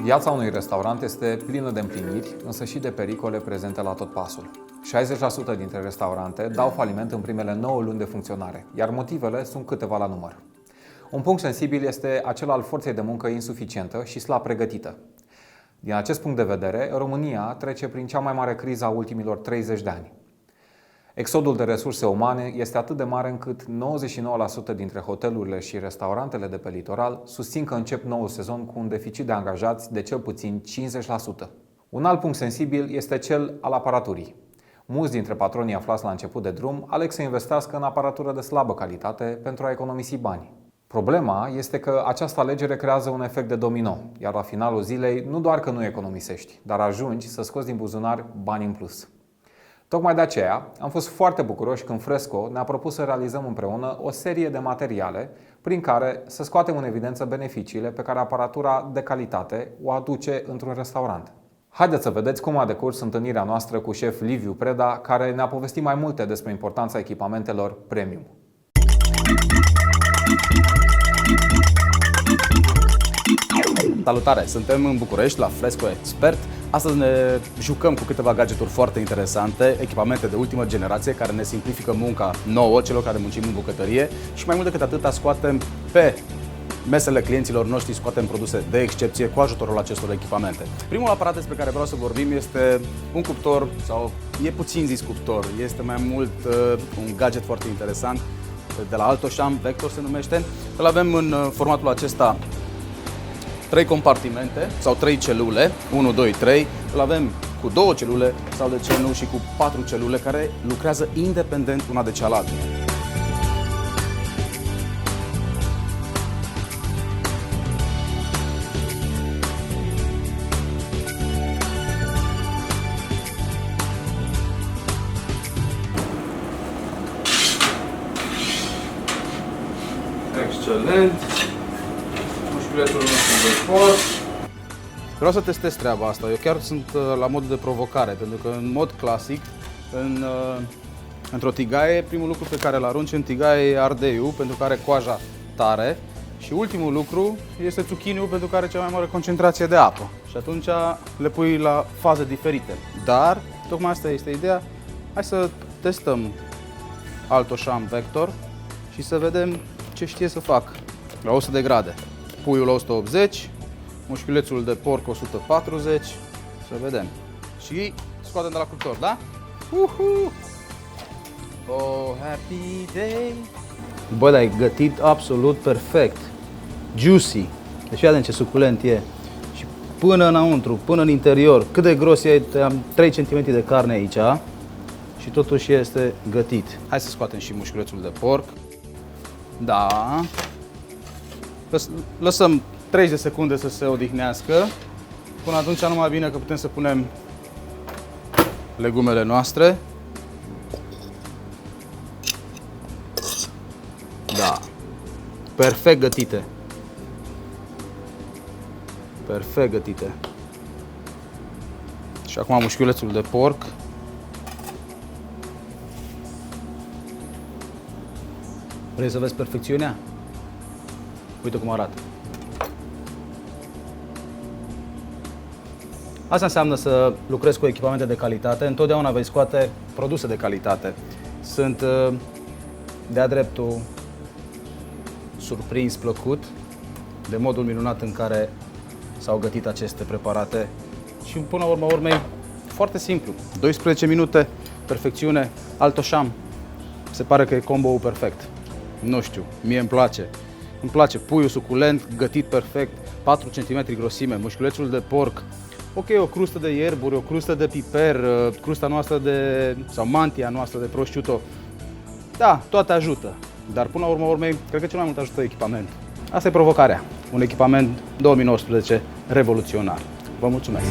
Viața unui restaurant este plină de împliniri, însă și de pericole prezente la tot pasul. 60% dintre restaurante dau faliment în primele 9 luni de funcționare, iar motivele sunt câteva la număr. Un punct sensibil este acela al forței de muncă insuficientă și slab pregătită. Din acest punct de vedere, România trece prin cea mai mare criză a ultimilor 30 de ani. Exodul de resurse umane este atât de mare încât 99% dintre hotelurile și restaurantele de pe litoral susțin că încep noul sezon cu un deficit de angajați de cel puțin 50%. Un alt punct sensibil este cel al aparaturii. Mulți dintre patronii aflați la început de drum aleg să investească în aparatură de slabă calitate pentru a economisi bani. Problema este că această alegere creează un efect de domino, iar la finalul zilei nu doar că nu economisești, dar ajungi să scoți din buzunar bani în plus. Tocmai de aceea am fost foarte bucuroși când Fresco ne-a propus să realizăm împreună o serie de materiale prin care să scoatem în evidență beneficiile pe care aparatura de calitate o aduce într-un restaurant. Haideți să vedeți cum a decurs întâlnirea noastră cu șef Liviu Preda, care ne-a povestit mai multe despre importanța echipamentelor premium. Salutare! Suntem în București, la Fresco Expert. Astăzi ne jucăm cu câteva gadgeturi foarte interesante, echipamente de ultimă generație care ne simplifică munca nouă, celor care muncim în bucătărie, și mai mult decât atât scoatem pe mesele clienților noștri, scoatem produse de excepție cu ajutorul acestor echipamente. Primul aparat despre care vreau să vorbim este un cuptor, sau e puțin zis cuptor, este mai mult un gadget foarte interesant de la Alto-Shaam Vector se numește. Îl avem în formatul acesta 3 compartimente sau 3 celule, 1, 2, 3. Îl avem cu 2 celule sau de ce nu și cu 4 celule care lucrează independent una de cealaltă. Excelent! Mușchiulețul nostru de porc. Vreau să testez treaba asta. Eu chiar sunt la modul de provocare, pentru că în mod clasic, într-o tigaie, primul lucru pe care îl arunci în tigaie e ardeiul, pentru că are coaja tare, și ultimul lucru este zucchiniul, pentru că are cea mai mare concentrație de apă. Și atunci le pui la faze diferite. Dar, tocmai asta este ideea. Hai să testăm Alto-Shaam Vector și să vedem ce știe să fac. La 100 de grade. Puiul la 180, mușchiulețul de porc 140, să vedem. Și scoatem de la cuptor, da? Oh, happy day! Bă, dar e gătit absolut perfect. Juicy. Deci vedem ce suculent e. Și până înăuntru, până în interior. Cât de gros e, am 3 cm de carne aici. Și totuși este gătit. Hai să scoatem și mușchiulețul de porc. Da. Lăsăm 30 de secunde să se odihnească. Până atunci numai bine că putem să punem legumele noastre. Da. Perfect gătite. Perfect gătite. Și acum mușchiulețul de porc. Vrei să vezi perfecțiunea? Uite cum arată. Asta înseamnă să lucrezi cu echipamente de calitate. Întotdeauna vei scoate produse de calitate. Sunt de-a dreptul surprins, plăcut de modul minunat în care s-au gătit aceste preparate. Și până la urma urmei, foarte simplu. 12 minute, perfecțiune, Alto-Shaam. Se pare că e combo-ul perfect. Nu știu, mie îmi place. Îmi place puiul suculent, gătit perfect, 4 cm grosime, mușchiulețul de porc. Ok, o crustă de ierburi, o crustă de piper, crusta noastră sau mantia noastră de prosciutto. Da, toate ajută, dar până la urma urmei, cred că cel mai mult ajută echipament. Asta e provocarea, un echipament 2019 revoluționar. Vă mulțumesc!